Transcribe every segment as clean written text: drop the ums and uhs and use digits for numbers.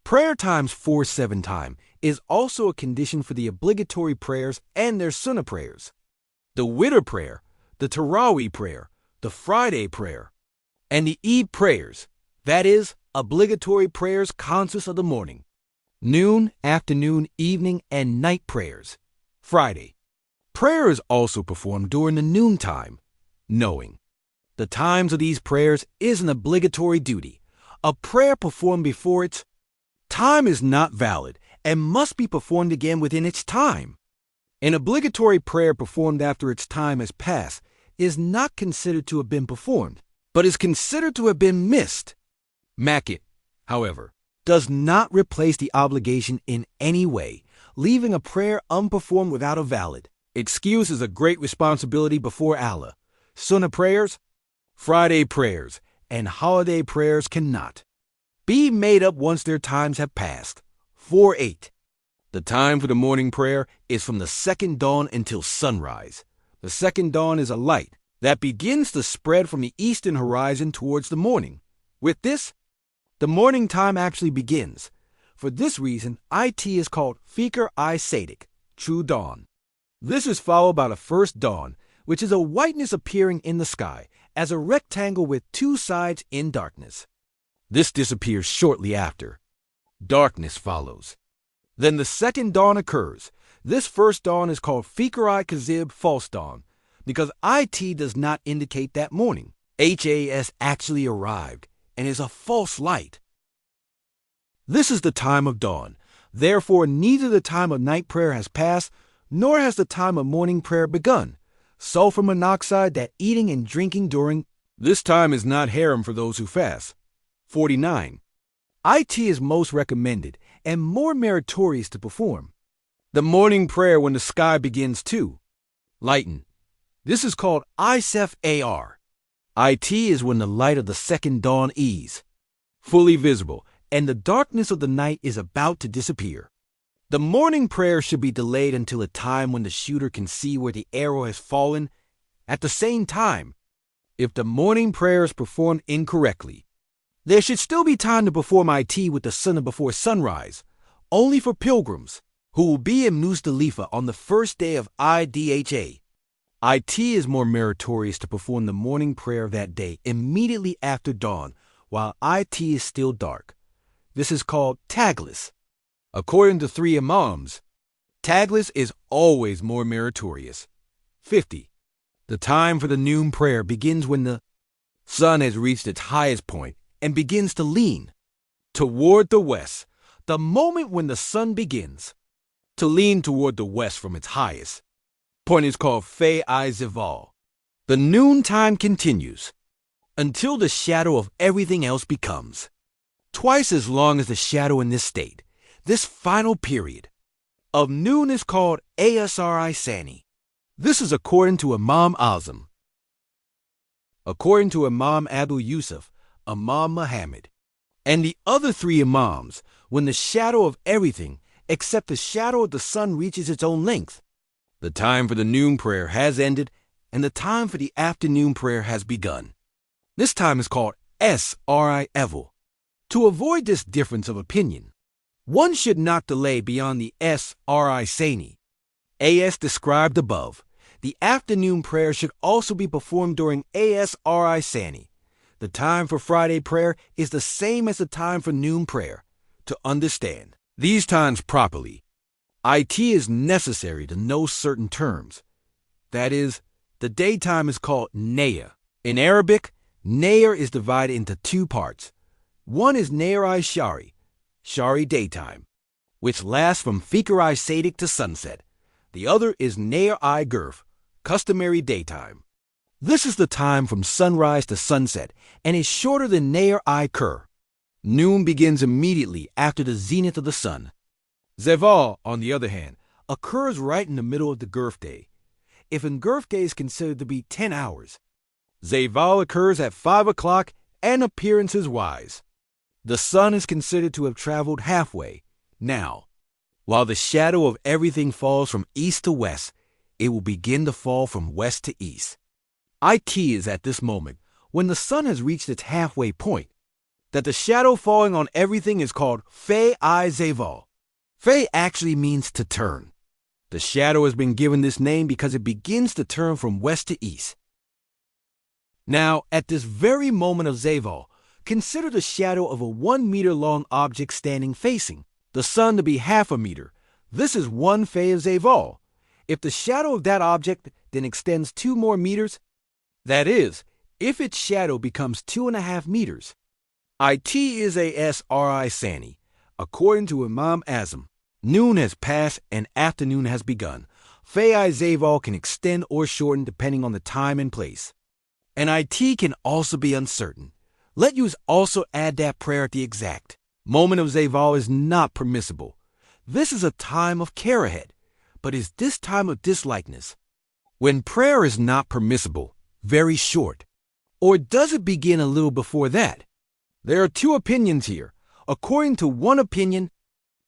Prayer times 4-7 time is also a condition for the obligatory prayers and their SUNNAH prayers. The WITR prayer, the TARAWIH prayer, the Friday prayer, and the EID prayers, that is, obligatory prayers consist of the morning, noon, afternoon, evening, and night prayers. Friday. Prayer is also performed during the noon time. Knowing the times of these prayers is an obligatory duty. A prayer performed before its time is not valid and must be performed again within its time. An obligatory prayer performed after its time has passed is not considered to have been performed, but is considered to have been missed. MAKAT, however, does not replace the obligation in any way, leaving a prayer unperformed without a valid excuse is a great responsibility before Allah. SUNNAH prayers, Friday prayers, and holiday prayers cannot be made up once their times have passed. 4-8. The time for the morning prayer is from the second dawn until sunrise. The second dawn is a light that begins to spread from the eastern horizon towards the morning. With this, the morning time actually begins. For this reason, it is called FECR-I SÂDIK, true dawn. This is followed by the first dawn, which is a whiteness appearing in the sky as a rectangle with two sides in darkness. This disappears shortly after. Darkness follows. Then the second dawn occurs. This first dawn is called FECR-I KÂZIB, false dawn, because it does not indicate that morning. HAS actually arrived and is a false light. This is the time of dawn. Therefore, neither the time of night prayer has passed, nor has the time of morning prayer begun. Sulfur monoxide that eating and drinking during this time is not haram for those who fast. 49. It is most recommended and more meritorious to perform the morning prayer when the sky begins to lighten. This is called FECR-I. It is when the light of the second dawn is fully visible and the darkness of the night is about to disappear. The morning prayer should be delayed until a time when the shooter can see where the arrow has fallen. At the same time, if the morning prayer is performed incorrectly, there should still be time to perform it with the sunnah before sunrise, only for pilgrims who will be in Muzdalifah on the first day of IDHA. It is more meritorious to perform the morning prayer that day immediately after dawn while it is still dark. This is called tagless. According to 3 imams, tagless is always more meritorious. 50. The time for the noon prayer begins when the sun has reached its highest point and begins to lean toward the west. The moment when the sun begins to lean toward the west from its highest point is called Fay-I Zival. The noon time continues until the shadow of everything else becomes twice as long as the shadow in this state. This final period of noon is called FECR-I SÂDIK. This is according to Imam Azam. According to Imam Abu Yusuf, Imam Muhammad, and the other 3 imams, when the shadow of everything except the shadow of the sun reaches its own length, the time for the noon prayer has ended and the time for the afternoon prayer has begun. This time is called SRI Evil. To avoid this difference of opinion, one should not delay beyond the SRI SANI. As described above, the afternoon prayer should also be performed during SRI SANI. The time for Friday prayer is the same as the time for noon prayer. To understand these times properly, it is necessary to know certain terms. That is, the daytime is called Naya. In Arabic, Naya is divided into 2 parts. One is Naya Shari, Shari daytime, which lasts from FECR-I SADIK to sunset. The other is Naya Gurf, customary daytime. This is the time from sunrise to sunset and is shorter than Naya Kur. Noon begins immediately after the zenith of the sun. Zeval, on the other hand, occurs right in the middle of the Gurf day. If a Gurf day is considered to be 10 hours, Zeval occurs at 5 o'clock and appearances wise. The sun is considered to have traveled halfway. Now, while the shadow of everything falls from east to west, it will begin to fall from west to east. It is at this moment, when the sun has reached its halfway point, that the shadow falling on everything is called FECR-I SÂDIK. Fe actually means to turn. The shadow has been given this name because it begins to turn from west to east. Now, at this very moment of Zêval, consider the shadow of a 1 meter long object standing facing the sun to be half a meter. This is 1 Fe of Zêval. If the shadow of that object then extends 2 more meters, that is, if its shadow becomes 2.5 meters, it is a SRI Sani. According to Imam Azam, noon has passed and afternoon has begun. Fe-I Zêval can extend or shorten depending on the time and place. And it can also be uncertain. Let us also add that prayer at the exact moment of Zêval is not permissible. This is a time of karahat, but is this time of dislikeness? When prayer is not permissible, very short, or does it begin a little before that? There are 2 opinions here. According to one opinion,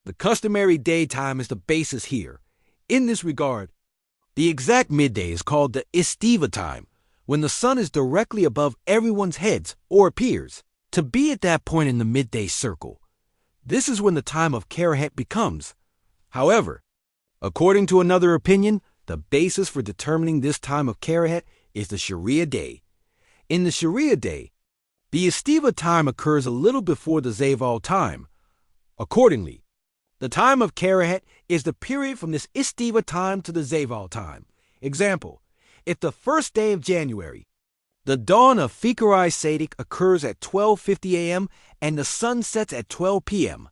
the customary daytime is the basis here. In this regard, the exact midday is called the istiva time, when the sun is directly above everyone's heads or appears to be at that point in the midday circle. This is when the time of karahat becomes. However, according to another opinion, the basis for determining this time of karahat is the Sharia day. In the Sharia day, the istiva time occurs a little before the Zêval time. Accordingly, the time of karahat is the period from this istiva time to the Zêval time. Example, if the first day of January, the dawn of FECR-I SÂDIK occurs at 12:50 a.m. and the sun sets at 12 p.m.,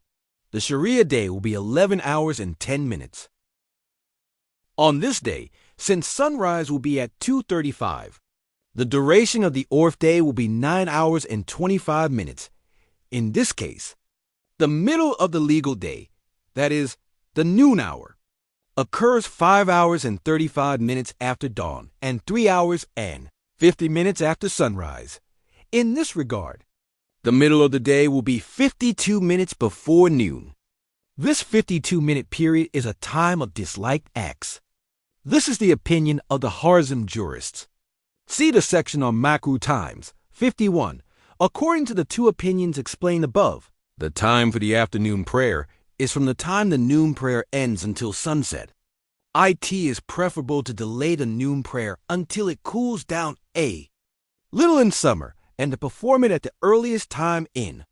the Sharia day will be 11 hours and 10 minutes. On this day, since sunrise will be at 2:35, the duration of the Orf day will be 9 hours and 25 minutes. In this case, the middle of the legal day, that is, the noon hour, occurs 5 hours and 35 minutes after dawn and 3 hours and 50 minutes after sunrise. In this regard, the middle of the day will be 52 minutes before noon. This 52-minute period is a time of disliked acts. This is the opinion of the Harzim jurists. See the section on Makruh times, 51. According to the 2 opinions explained above, the time for the afternoon prayer is from the time the noon prayer ends until sunset. It is preferable to delay the noon prayer until it cools down a little in summer and to perform it at the earliest time in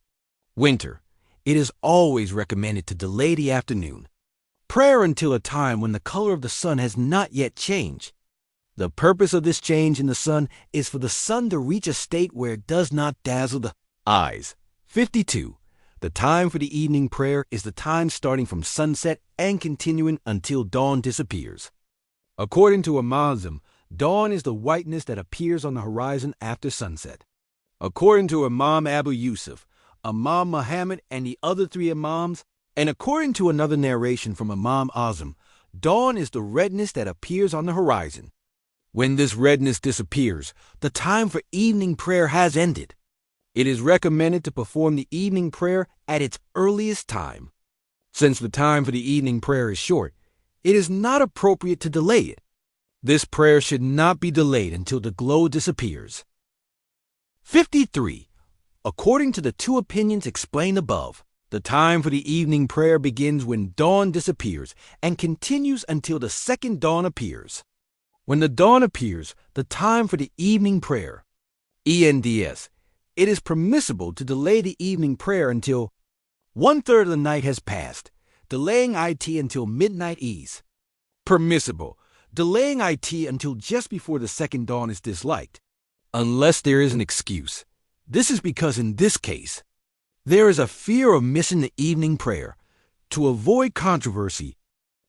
winter. It is always recommended to delay the afternoon prayer until a time when the color of the sun has not yet changed. The purpose of this change in the sun is for the sun to reach a state where it does not dazzle the eyes. 52. The time for the evening prayer is the time starting from sunset and continuing until dawn disappears. According to Imam, dawn is the whiteness that appears on the horizon after sunset. According to Imam Abu Yusuf, Imam Muhammad, and the other 3 Imams, and according to another narration from Imam Azam, dawn is the redness that appears on the horizon. When this redness disappears, the time for evening prayer has ended. It is recommended to perform the evening prayer at its earliest time. Since the time for the evening prayer is short, it is not appropriate to delay it. This prayer should not be delayed until the glow disappears. 53. According to the 2 opinions explained above, the time for the evening prayer begins when dawn disappears and continues until the second dawn appears. When the dawn appears, the time for the evening prayer, ENDS, it is permissible to delay the evening prayer until 1/3 of the night has passed. Delaying IT until midnight is permissible. Delaying IT until just before the second dawn is disliked, unless there is an excuse. This is because in this case, there is a fear of missing the evening prayer. To avoid controversy,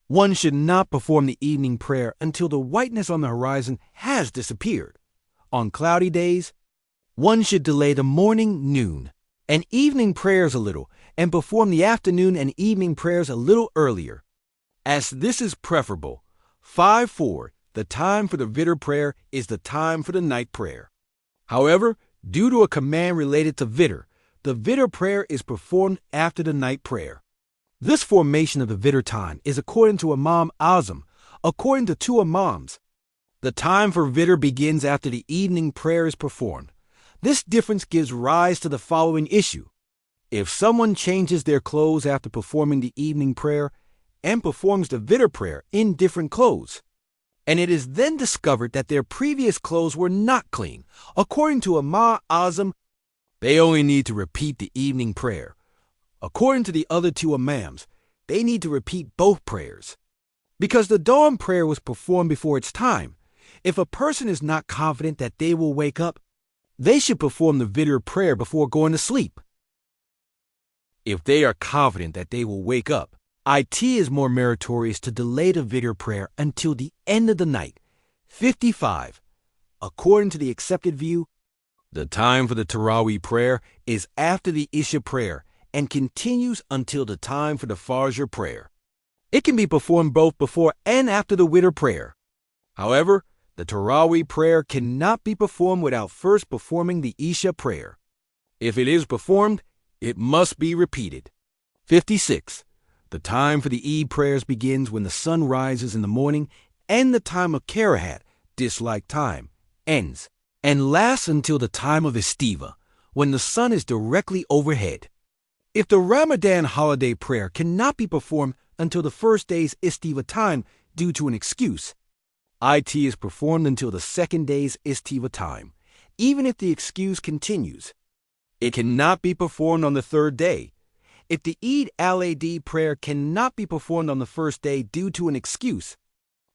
one should not perform the evening prayer until the whiteness on the horizon has disappeared. On cloudy days, one should delay the morning, noon, and evening prayers a little and perform the afternoon and evening prayers a little earlier, as this is preferable. 5-4. The time for the WITR prayer is the time for the night prayer. However, due to a command related to WITR, the WITR prayer is performed after the night prayer. This formation of the WITR time is according to Imam Azam. According to 2 Imams, the time for WITR begins after the evening prayer is performed. This difference gives rise to the following issue. If someone changes their clothes after performing the evening prayer and performs the WITR prayer in different clothes, and it is then discovered that their previous clothes were not clean, according to Imam, they only need to repeat the evening prayer. According to the other two imams, they need to repeat both prayers. Because the dawn prayer was performed before its time, if a person is not confident that they will wake up, they should perform the WITR prayer before going to sleep. If they are confident that they will wake up, it is more meritorious to delay the WITR prayer until the end of the night. 55. According to the accepted view, the time for the TARAWIH prayer is after the Isha prayer and continues until the time for the Fajr prayer. It can be performed both before and after the WITR prayer. However, the TARAWIH prayer cannot be performed without first performing the Isha prayer. If it is performed, it must be repeated. 56. The time for the Eid prayers begins when the sun rises in the morning, and the time of Karahat, dislike time, ends, and lasts until the time of Istiva, when the sun is directly overhead. If the Ramadan holiday prayer cannot be performed until the first day's Istiva time due to an excuse, it is performed until the second day's Istiva time, even if the excuse continues. It cannot be performed on the third day. If the Eid al-Adha prayer cannot be performed on the first day due to an excuse,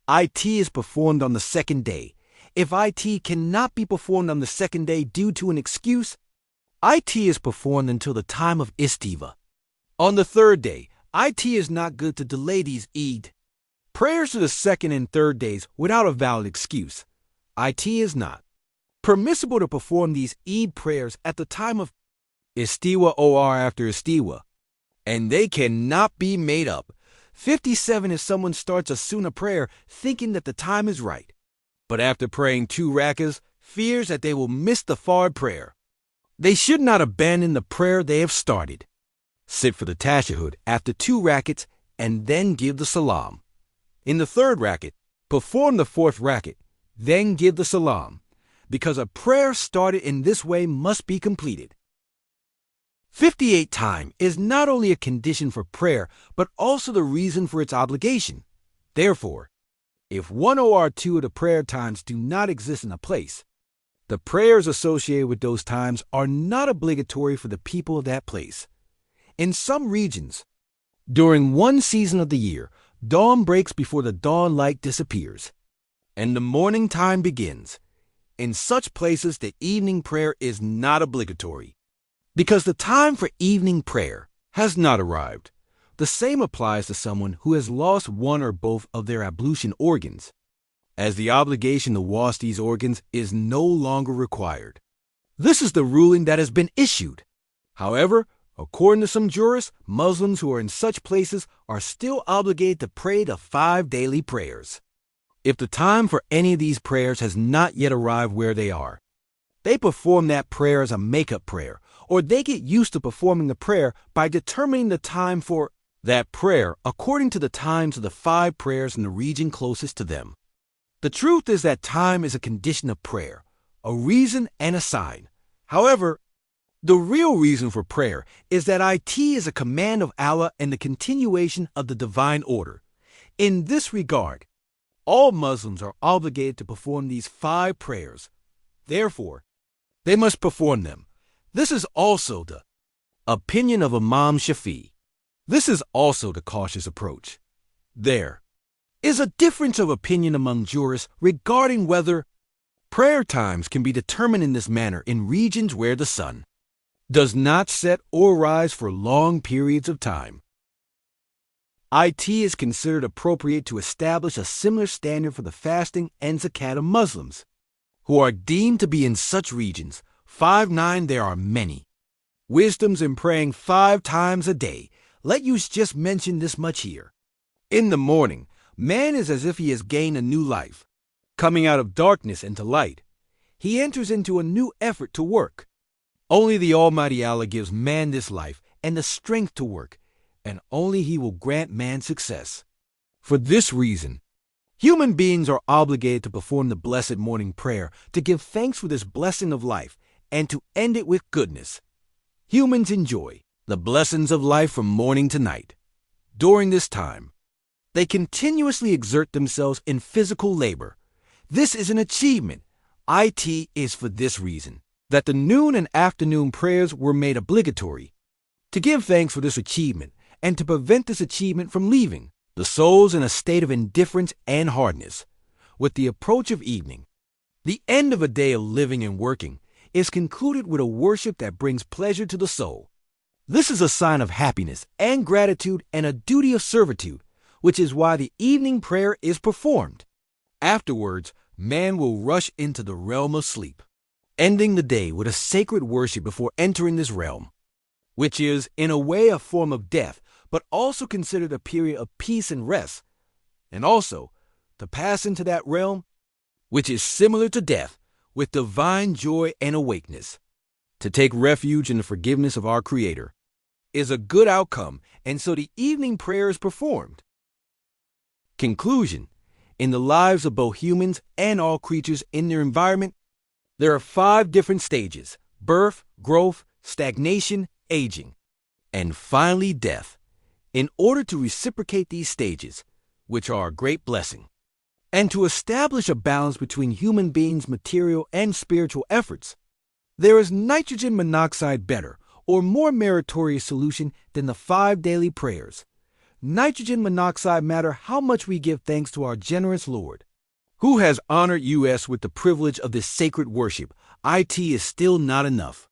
it is performed on the second day. If it cannot be performed on the second day due to an excuse, it is performed until the time of Istiva. On the third day, it is not good to delay these Eid prayers to the second and third days without a valid excuse. It is not permissible to perform these Eid prayers at the time of Istiwa or after Istiwa, and they cannot be made up. 57. If someone starts a Sunnah prayer thinking that the time is right, but after praying 2 rakas, fears that they will miss the Fard prayer, they should not abandon the prayer they have started. Sit for the tashahhud after 2 rakats and then give the salam. In the 3rd rakat, perform the 4th rakat, then give the salam, because a prayer started in this way must be completed. 58. Time is not only a condition for prayer, but also the reason for its obligation. Therefore, if 1 or 2 of the prayer times do not exist in a place, the prayers associated with those times are not obligatory for the people of that place. In some regions, during one season of the year, dawn breaks before the dawn light disappears, and the morning time begins. In such places, the evening prayer is not obligatory, because the time for evening prayer has not arrived. The same applies to someone who has lost one or both of their ablution organs, as the obligation to wash these organs is no longer required. This is the ruling that has been issued. However, according to some jurists, Muslims who are in such places are still obligated to pray the 5 daily prayers. If the time for any of these prayers has not yet arrived where they are, they perform that prayer as a make-up prayer, or they get used to performing the prayer by determining the time for that prayer according to the times of the 5 prayers in the region closest to them. The truth is that time is a condition of prayer, a reason and a sign. However, the real reason for prayer is that it is a command of Allah and the continuation of the divine order. In this regard, all Muslims are obligated to perform these 5 prayers. Therefore, they must perform them. This is also the opinion of Imam Shafi. This is also the cautious approach. There is a difference of opinion among jurists regarding whether prayer times can be determined in this manner in regions where the sun does not set or rise for long periods of time. It is considered appropriate to establish a similar standard for the fasting and zakat of Muslims who are deemed to be in such regions. 5.9. There are many wisdoms in praying 5 times a day. Let us just mention this much here. In the morning, man is as if he has gained a new life. Coming out of darkness into light, he enters into a new effort to work. Only the Almighty Allah gives man this life and the strength to work, and only He will grant man success. For this reason, human beings are obligated to perform the blessed morning prayer to give thanks for this blessing of life and to end it with goodness. Humans enjoy the blessings of life from morning to night. During this time, they continuously exert themselves in physical labor. This is an achievement. IT is for this reason, that the noon and afternoon prayers were made obligatory. To give thanks for this achievement and to prevent this achievement from leaving the souls in a state of indifference and hardness. With the approach of evening, the end of a day of living and working is concluded with a worship that brings pleasure to the soul. This is a sign of happiness and gratitude and a duty of servitude, which is why the evening prayer is performed. Afterwards, man will rush into the realm of sleep, ending the day with a sacred worship before entering this realm, which is, in a way, a form of death, but also considered a period of peace and rest, and also to pass into that realm, which is similar to death, with divine joy and awakeness. To take refuge in the forgiveness of our Creator is a good outcome, and so the evening prayer is performed. Conclusion: in the lives of both humans and all creatures in their environment, there are 5 different stages: birth, growth, stagnation, aging, and finally death. In order to reciprocate these stages, which are a great blessing, and to establish a balance between human beings' material and spiritual efforts, there is nitrogen monoxide better or more meritorious solution than the 5 daily prayers. Nitrogen monoxide matter how much we give thanks to our generous Lord, who has honored us with the privilege of this sacred worship. IT is still not enough.